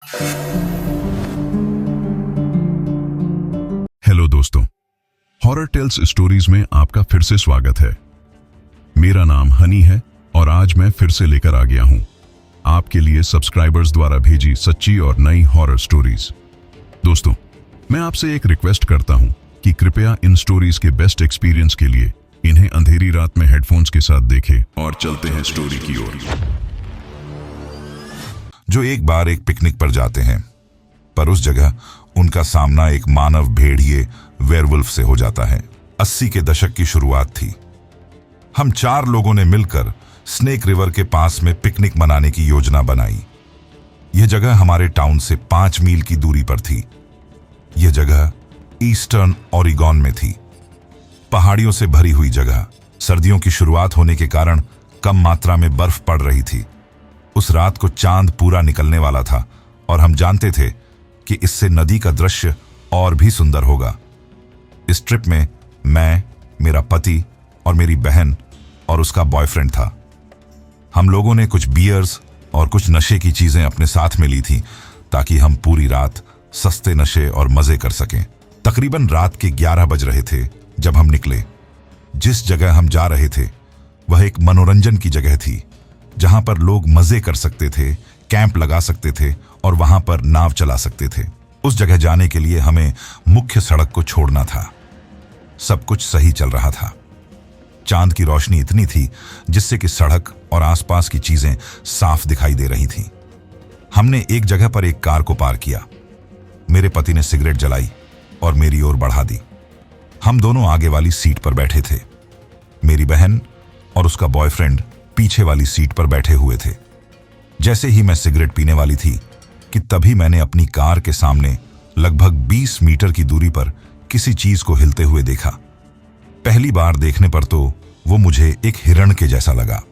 Hello दोस्तों, horror tales stories में आपका फिर से स्वागत है। मेरा नाम हनी है और आज मैं फिर से लेकर आ गया हूं आपके लिए सब्सक्राइबर्स द्वारा भेजी सच्ची और नई हॉरर स्टोरीज। दोस्तों, मैं आपसे एक रिक्वेस्ट करता हूं कि कृपया इन स्टोरीज के बेस्ट एक्सपीरियंस के लिए इन्हें अंधेरी रात में हेडफोन्स के साथ देखें और चलते हैं स्टोरी की ओर। जो एक बार एक पिकनिक पर जाते हैं, पर उस जगह उनका सामना एक मानव भेड़िए वेयरवुल्फ से हो जाता है। 80 के दशक की शुरुआत थी। हम 4 लोगों ने मिलकर स्नेक रिवर के पास में पिकनिक मनाने की योजना बनाई। यह जगह हमारे टाउन से 5 मील की दूरी पर थी। यह जगह ईस्टर्न ओरेगॉन में थी। पहाड़ियों से भरी हुई जगह। सर्दियों की शुरुआत होने के कारण कम मात्रा में बर्फ पड़ रही थी। उस रात को चांद पूरा निकलने वाला था और हम जानते थे कि इससे नदी का दृश्य और भी सुंदर होगा। इस ट्रिप में मैं, मेरा पति और मेरी बहन और उसका बॉयफ्रेंड था। हम लोगों ने कुछ बियर्स और कुछ नशे की चीजें अपने साथ में ली थी ताकि हम पूरी रात सस्ते नशे और मजे कर सकें। तकरीबन रात के 11 बज रहे थे जब हम निकले। जिस जगह हम जा रहे थे वह एक मनोरंजन की जगह थी, जहां पर लोग मजे कर सकते थे, कैंप लगा सकते थे और वहां पर नाव चला सकते थे। उस जगह जाने के लिए हमें मुख्य सड़क को छोड़ना था। सब कुछ सही चल रहा था। चांद की रोशनी इतनी थी जिससे कि सड़क और आसपास की चीजें साफ दिखाई दे रही थीं। हमने एक जगह पर एक कार को पार्क किया। मेरे पति ने सिगरेट जलाई और मेरी ओर बढ़ा दी। हम दोनों आगे वाली सीट पर बैठे थे। मेरी बहन और उसका बॉयफ्रेंड पीछे वाली सीट पर बैठे हुए थे। जैसे ही मैं सिगरेट पीने वाली थी कि तभी मैंने अपनी कार के सामने लगभग 20 मीटर की दूरी पर किसी चीज को हिलते हुए देखा। पहली बार देखने पर तो वो मुझे एक हिरण के जैसा लगा।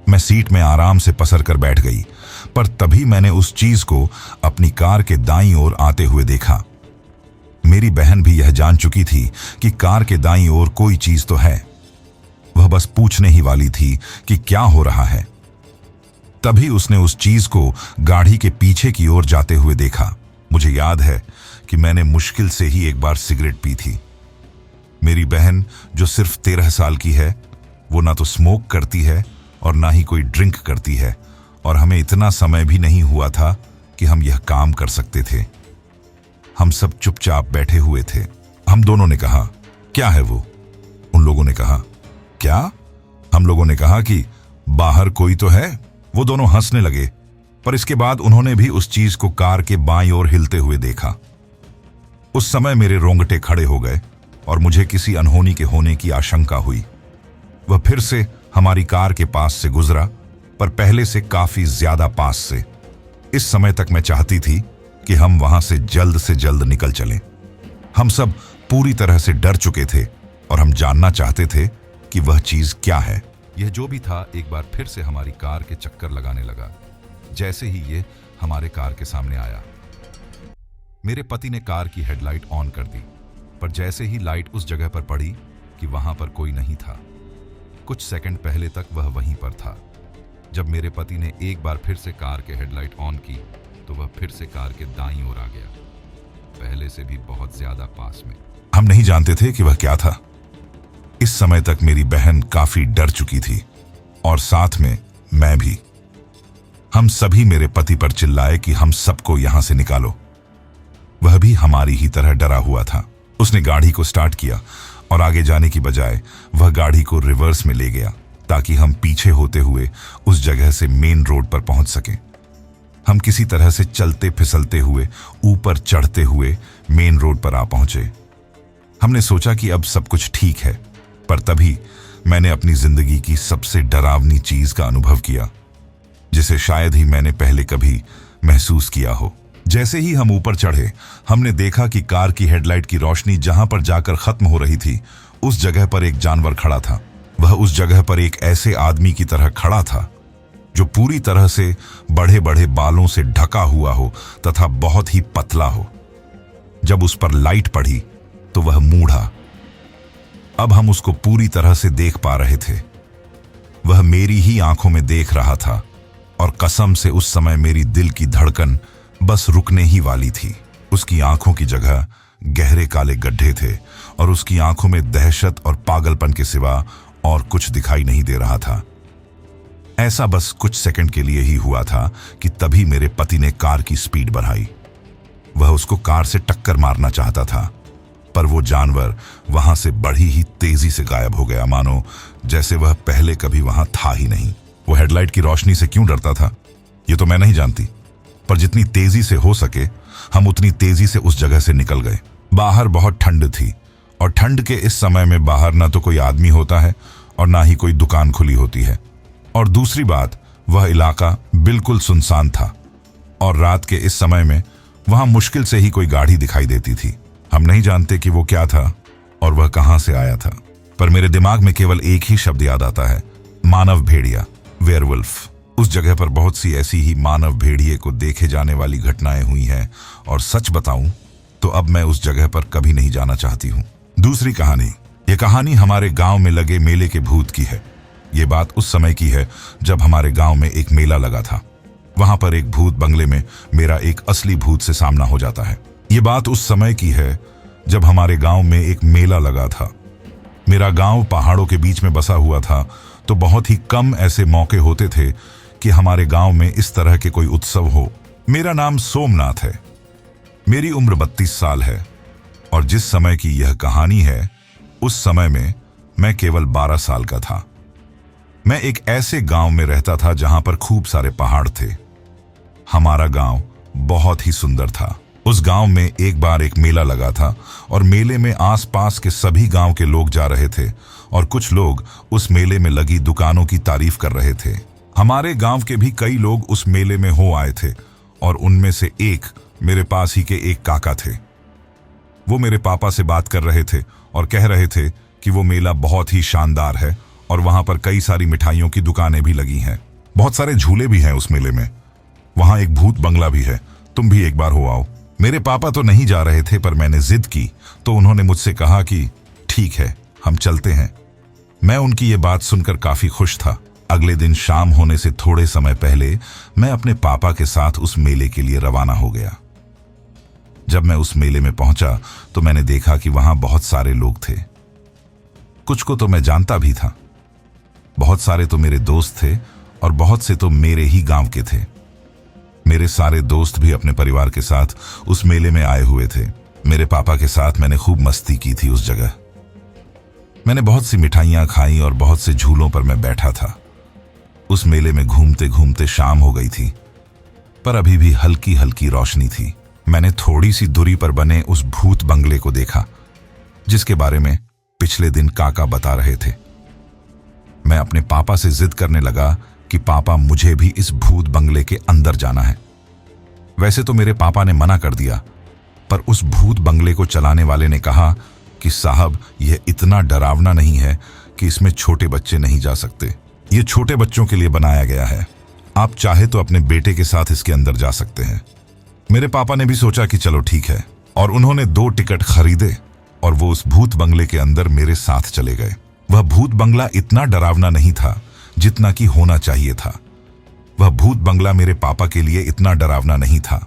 मैं सीट में आराम से पसर कर बैठ गई, पर तभी मैंने उस चीज को अपनी कार के दाईं ओर आते हुए देखा। मेरी बहन भी यह जान चुकी थी कि कार के दाईं ओर कोई चीज तो है। वह बस पूछने ही वाली थी कि क्या हो रहा है। तभी उसने उस चीज को गाड़ी के पीछे की ओर जाते हुए देखा। मुझे याद है कि मैंने मुश्किल से ही एक बार सिगरेट पी थी। मेरी बहन, जो सिर्फ 13 साल की है, वो ना तो स्मोक करती है और ना ही कोई ड्रिंक करती है, और हमें इतना समय भी नहीं हुआ था कि हम यह काम कर सकते थे। हम सब चुपचाप बैठे हुए थे। हम दोनों ने कहा, क्या है वो? उन लोगों ने कहा, क्या? हम लोगों ने कहा कि बाहर कोई तो है। वो दोनों हंसने लगे, पर इसके बाद उन्होंने भी उस चीज को कार के बाईं ओर हिलते हुए देखा। उस समय मेरे रोंगटे खड़े हो गए और मुझे किसी अनहोनी के होने की आशंका हुई। वह फिर से हमारी कार के पास से गुजरा, पर पहले से काफी ज्यादा पास से। इस समय तक मैं चाहती थी कि हम वहां से जल्द निकल चलें। हम सब पूरी तरह से डर चुके थे और हम जानना चाहते थे कि वह चीज क्या है। यह जो भी था एक बार फिर से हमारी कार के चक्कर लगाने लगा। जैसे ही ये हमारे कार के सामने आया, मेरे पति ने कार की हेडलाइट ऑन कर दी, पर जैसे ही लाइट उस जगह पर पड़ी कि वहां पर कोई नहीं था। कुछ सेकंड पहले तक वह वहीं पर था। जब मेरे पति ने एक बार फिर से कार के हेडलाइट ऑन की तो वह फिर से कार के दाईं ओर आ गया, पहले से भी बहुत ज्यादा पास में। हम नहीं जानते थे कि वह क्या था। इस समय तक मेरी बहन काफी डर चुकी थी और साथ में मैं भी। हम सभी मेरे पति पर चिल्लाए कि हम सबको यहां से निकालो। वह भी हमारी ही तरह डरा हुआ था। उसने गाड़ी को स्टार्ट किया और आगे जाने की बजाय वह गाड़ी को रिवर्स में ले गया ताकि हम पीछे होते हुए उस जगह से मेन रोड पर पहुंच सकें। हम किसी तरह से चलते फिसलते हुए ऊपर चढ़ते हुए मेन रोड पर आ पहुंचे। हमने सोचा कि अब सब कुछ ठीक है, पर तभी मैंने अपनी जिंदगी की सबसे डरावनी चीज का अनुभव किया, जिसे शायद ही मैंने पहले कभी महसूस किया हो। जैसे ही हम ऊपर चढ़े, हमने देखा कि कार की हेडलाइट की रोशनी जहां पर जाकर खत्म हो रही थी, उस जगह पर एक जानवर खड़ा था। वह उस जगह पर एक ऐसे आदमी की तरह खड़ा था जो पूरी तरह से बड़े बड़े बालों से ढका हुआ हो तथा बहुत ही पतला हो। जब उस पर लाइट पड़ी तो वह मूढ़ा। अब हम उसको पूरी तरह से देख पा रहे थे। वह मेरी ही आंखों में देख रहा था और कसम से उस समय मेरी दिल की धड़कन बस रुकने ही वाली थी। उसकी आंखों की जगह गहरे काले गड्ढे थे और उसकी आंखों में दहशत और पागलपन के सिवा और कुछ दिखाई नहीं दे रहा था। ऐसा बस कुछ सेकंड के लिए ही हुआ था कि तभी मेरे पति ने कार की स्पीड बढ़ाई। वह उसको कार से टक्कर मारना चाहता था, पर वो जानवर वहां से बड़ी ही तेजी से गायब हो गया, मानो जैसे वह पहले कभी वहां था ही नहीं। वो हेडलाइट की रोशनी से क्यों डरता था ये तो मैं नहीं जानती, पर जितनी तेजी से हो सके हम उतनी तेजी से उस जगह से निकल गए। बाहर बहुत ठंड थी और ठंड के इस समय में बाहर ना तो कोई आदमी होता है और ना ही कोई दुकान खुली होती है, और दूसरी बात वह इलाका बिल्कुल सुनसान था और रात के इस समय में वहां मुश्किल से ही कोई गाड़ी दिखाई देती थी। हम नहीं जानते कि वो क्या था और वह कहां से आया था, पर मेरे दिमाग में केवल एक ही शब्द याद आता है, मानव भेड़िया, वेयरवुल्फ। उस जगह पर बहुत सी ऐसी ही मानव भेड़िए को देखे जाने वाली घटनाएं हुई हैं और सच बताऊं तो अब मैं उस जगह पर कभी नहीं जाना चाहती हूं। दूसरी कहानी, यह कहानी हमारे गांव में लगे मेले के भूत की है। ये बात उस समय की है जब हमारे गांव में एक मेला लगा था। वहां पर एक भूत बंगले में मेरा एक असली भूत से सामना हो जाता है। ये बात उस समय की है जब हमारे गांव में एक मेला लगा था। मेरा गांव पहाड़ों के बीच में बसा हुआ था, तो बहुत ही कम ऐसे मौके होते थे कि हमारे गांव में इस तरह के कोई उत्सव हो। मेरा नाम सोमनाथ है, मेरी उम्र 32 साल है और जिस समय की यह कहानी है उस समय में मैं केवल 12 साल का था। मैं एक ऐसे गांव में रहता था जहां पर खूब सारे पहाड़ थे। हमारा गांव बहुत ही सुंदर था। उस गांव में एक बार एक मेला लगा था और मेले में आसपास के सभी गांव के लोग जा रहे थे और कुछ लोग उस मेले में लगी दुकानों की तारीफ कर रहे थे। हमारे गांव के भी कई लोग उस मेले में हो आए थे और उनमें से एक मेरे पास ही के एक काका थे। वो मेरे पापा से बात कर रहे थे और कह रहे थे कि वो मेला बहुत ही शानदार है और वहां पर कई सारी मिठाइयों की दुकानें भी लगी हैं। बहुत सारे झूले भी हैं उस मेले में। वहां एक भूत बंगला भी है, तुम भी एक बार हो आओ। मेरे पापा तो नहीं जा रहे थे, पर मैंने जिद की तो उन्होंने मुझसे कहा कि ठीक है, हम चलते हैं। मैं उनकी ये बात सुनकर काफी खुश था। अगले दिन शाम होने से थोड़े समय पहले मैं अपने पापा के साथ उस मेले के लिए रवाना हो गया। जब मैं उस मेले में पहुंचा तो मैंने देखा कि वहां बहुत सारे लोग थे। कुछ को तो मैं जानता भी था, बहुत सारे तो मेरे दोस्त थे और बहुत से तो मेरे ही गांव के थे। मेरे सारे दोस्त भी अपने परिवार के साथ उस मेले में आए हुए थे। मेरे पापा के साथ मैंने खूब मस्ती की थी। उस जगह मैंने बहुत सी मिठाइयां खाई और बहुत से झूलों पर मैं बैठा था। उस मेले में घूमते घूमते शाम हो गई थी, पर अभी भी हल्की हल्की रोशनी थी। मैंने थोड़ी सी दूरी पर बने उस भूत बंगले को देखा जिसके बारे में पिछले दिन काका बता रहे थे। मैं अपने पापा से जिद करने लगा कि पापा, मुझे भी इस भूत बंगले के अंदर जाना है। वैसे तो मेरे पापा ने मना कर दिया, पर उस भूत बंगले को चलाने वाले ने कहा कि साहब, यह इतना डरावना नहीं है कि इसमें छोटे बच्चे नहीं जा सकते। यह छोटे बच्चों के लिए बनाया गया है। आप चाहे तो अपने बेटे के साथ इसके अंदर जा सकते हैं। मेरे पापा ने भी सोचा कि चलो ठीक है, और उन्होंने 2 टिकट खरीदे और वो उस भूत बंगले के अंदर मेरे साथ चले गए। वह भूत बंगला इतना डरावना नहीं था जितना कि होना चाहिए था। वह भूत बंगला मेरे पापा के लिए इतना डरावना नहीं था,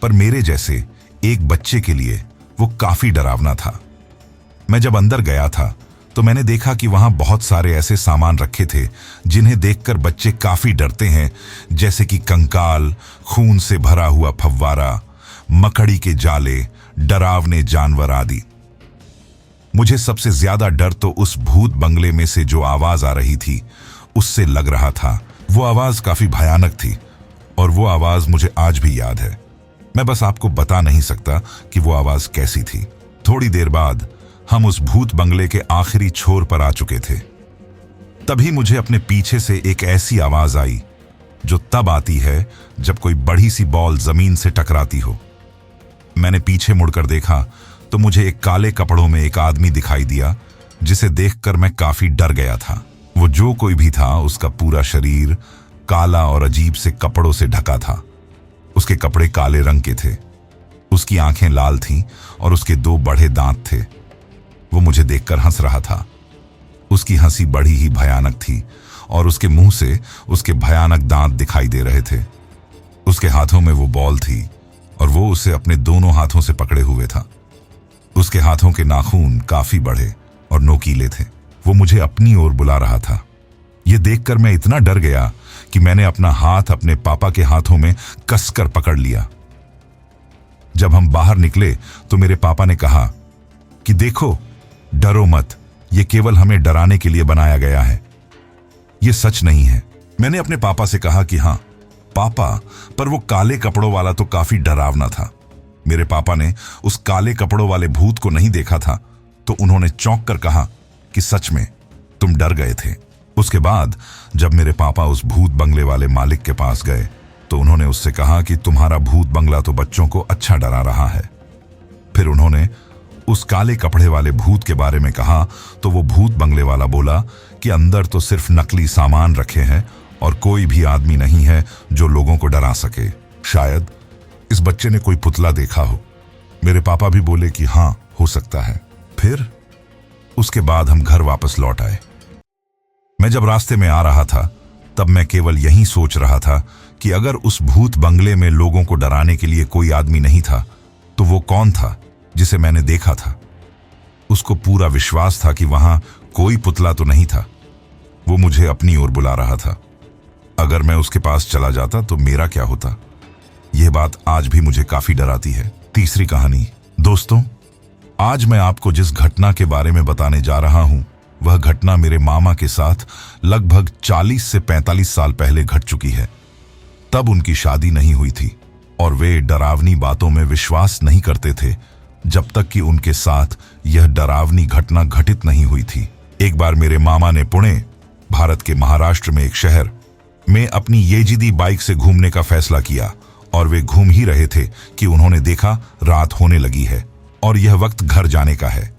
पर मेरे जैसे एक बच्चे के लिए वो काफी डरावना था। मैं जब अंदर गया था तो मैंने देखा कि वहां बहुत सारे ऐसे सामान रखे थे जिन्हें देखकर बच्चे काफी डरते हैं, जैसे कि कंकाल, खून से भरा हुआ फव्वारा, मकड़ी के जाले, डरावने जानवर आदि। मुझे सबसे ज्यादा डर तो उस भूत बंगले में से जो आवाज आ रही थी उससे लग रहा था। वो आवाज काफी भयानक थी और वो आवाज मुझे आज भी याद है। मैं बस आपको बता नहीं सकता कि वो आवाज कैसी थी। थोड़ी देर बाद हम उस भूत बंगले के आखिरी छोर पर आ चुके थे। तभी मुझे अपने पीछे से एक ऐसी आवाज आई जो तब आती है जब कोई बड़ी सी बॉल जमीन से टकराती हो। मैंने पीछे मुड़कर देखा तो मुझे एक काले कपड़ों में एक आदमी दिखाई दिया, जिसे देखकर मैं काफी डर गया था। वो जो कोई भी था, उसका पूरा शरीर काला और अजीब से कपड़ों से ढका था। उसके कपड़े काले रंग के थे, उसकी आंखें लाल थीं और उसके 2 बड़े दांत थे। वो मुझे देखकर हंस रहा था। उसकी हंसी बड़ी ही भयानक थी और उसके मुंह से उसके भयानक दांत दिखाई दे रहे थे। उसके हाथों में वो बॉल थी और वो उसे अपने दोनों हाथों से पकड़े हुए था। उसके हाथों के नाखून काफी बड़े और नोकीले थे। वो मुझे अपनी ओर बुला रहा था। यह देखकर मैं इतना डर गया कि मैंने अपना हाथ अपने पापा के हाथों में कसकर पकड़ लिया। जब हम बाहर निकले तो मेरे पापा ने कहा कि देखो, डरो मत, यह केवल हमें डराने के लिए बनाया गया है, यह सच नहीं है। मैंने अपने पापा से कहा कि हाँ पापा, पर वो काले कपड़ों वाला तो काफी डरावना था। मेरे पापा ने उस काले कपड़ों वाले भूत को नहीं देखा था, तो उन्होंने चौंक कर कहा कि सच में तुम डर गए थे। उसके बाद जब मेरे पापा उस भूत बंगले वाले मालिक के पास गए तो उन्होंने उससे कहा कि तुम्हारा भूत बंगला तो बच्चों को अच्छा डरा रहा है। फिर उन्होंने उस काले कपड़े वाले भूत के बारे में कहा तो वो भूत बंगले वाला बोला कि अंदर तो सिर्फ नकली सामान रखे हैं और कोई भी आदमी नहीं है जो लोगों को डरा सके। शायद इस बच्चे ने कोई पुतला देखा हो। मेरे पापा भी बोले कि हाँ, हो सकता है। फिर उसके बाद हम घर वापस लौट आए। मैं जब रास्ते में आ रहा था तब मैं केवल यही सोच रहा था कि अगर उस भूत बंगले में लोगों को डराने के लिए कोई आदमी नहीं था तो वो कौन था जिसे मैंने देखा था। उसको पूरा विश्वास था कि वहां कोई पुतला तो नहीं था। वो मुझे अपनी ओर बुला रहा था। अगर मैं उसके पास चला जाता तो मेरा क्या होता। यह बात आज भी मुझे काफी डराती है। तीसरी कहानी। दोस्तों, आज मैं आपको जिस घटना के बारे में बताने जा रहा हूं वह घटना मेरे मामा के साथ लगभग 40 से 45 साल पहले घट चुकी है। तब उनकी शादी नहीं हुई थी और वे डरावनी बातों में विश्वास नहीं करते थे जब तक कि उनके साथ यह डरावनी घटना घटित नहीं हुई थी। एक बार मेरे मामा ने पुणे, भारत के महाराष्ट्र में एक शहर में अपनी येजिदी बाइक से घूमने का फैसला किया और वे घूम ही रहे थे कि उन्होंने देखा रात होने लगी है और यह वक्त घर जाने का है।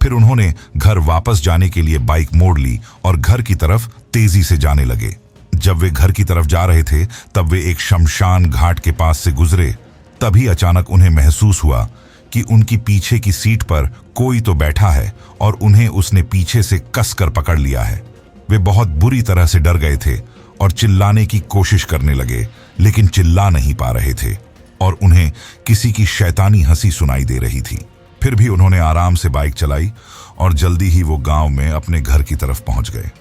फिर उन्होंने घर वापस जाने के लिए बाइक मोड़ ली और घर की तरफ तेजी से जाने लगे। जब वे घर की तरफ जा रहे थे तब वे एक शमशान घाट के पास से गुजरे। तभी अचानक उन्हें महसूस हुआ कि उनकी पीछे की सीट पर कोई तो बैठा है और उन्हें उसने पीछे से कसकर पकड़ लिया है। वे बहुत बुरी तरह से डर गए थे और चिल्लाने की कोशिश करने लगे, लेकिन चिल्ला नहीं पा रहे थे और उन्हें किसी की शैतानी हंसी सुनाई दे रही थी। फिर भी उन्होंने आराम से बाइक चलाई और जल्दी ही वो गांव में अपने घर की तरफ पहुंच गए।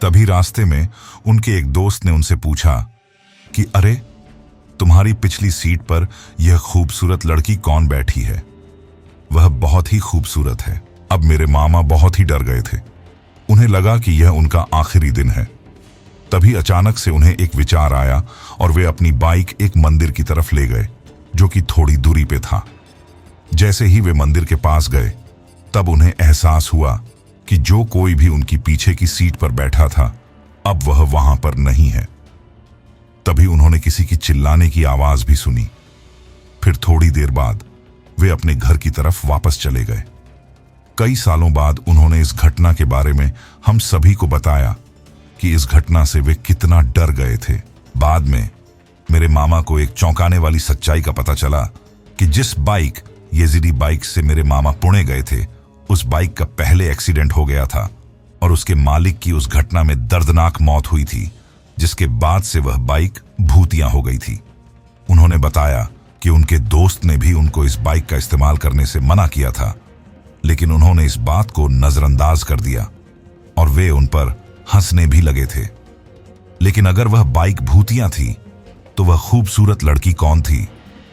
तभी रास्ते में उनके एक दोस्त ने उनसे पूछा कि अरे, तुम्हारी पिछली सीट पर यह खूबसूरत लड़की कौन बैठी है? वह बहुत ही खूबसूरत है। अब मेरे मामा बहुत ही डर गए थे। उन्हें लगा कि यह उनका आखिरी दिन है। तभी अचानक से उन्हें एक विचार आया और वे अपनी बाइक एक मंदिर की तरफ ले गए जो कि थोड़ी दूरी पे था। जैसे ही वे मंदिर के पास गए तब उन्हें एहसास हुआ कि जो कोई भी उनकी पीछे की सीट पर बैठा था अब वह वहां पर नहीं है। तभी उन्होंने किसी की चिल्लाने की आवाज भी सुनी। फिर थोड़ी देर बाद वे अपने घर की तरफ वापस चले गए। कई सालों बाद उन्होंने इस घटना के बारे में हम सभी को बताया कि इस घटना से वे कितना डर गए थे। बाद में मेरे मामा को एक चौंकाने वाली सच्चाई का पता चला कि जिस बाइक, येजिदी बाइक से मेरे मामा पुणे गए थे, उस बाइक का पहले एक्सीडेंट हो गया था और उसके मालिक की उस घटना में दर्दनाक मौत हुई थी, जिसके बाद से वह बाइक भूतिया हो गई थी। उन्होंने बताया कि उनके दोस्त ने भी उनको इस बाइक का इस्तेमाल करने से मना किया था, लेकिन उन्होंने इस बात को नजरअंदाज कर दिया और वे उन पर हंसने भी लगे थे। लेकिन अगर वह बाइक भूतिया थी तो वह खूबसूरत लड़की कौन थी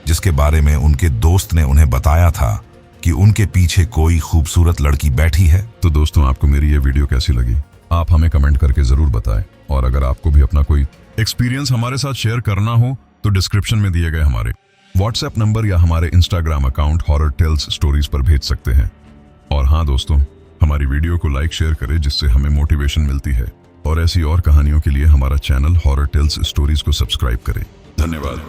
जिसके बारे में उनके दोस्त ने उन्हें बताया था कि उनके पीछे कोई खूबसूरत लड़की बैठी है? तो दोस्तों, आपको मेरी ये वीडियो कैसी लगी आप हमें कमेंट करके जरूर बताएं। और अगर आपको भी अपना कोई एक्सपीरियंस हमारे साथ शेयर करना हो तो डिस्क्रिप्शन में दिए गए हमारे व्हाट्सएप नंबर या हमारे Instagram account horror tales stories पर भेज सकते हैं। और हाँ दोस्तों, हमारी वीडियो को लाइक शेयर करें जिससे हमें मोटिवेशन मिलती है। और ऐसी और कहानियों के लिए हमारा चैनल हॉरर टेल्स स्टोरीज को सब्सक्राइब करें। धन्यवाद।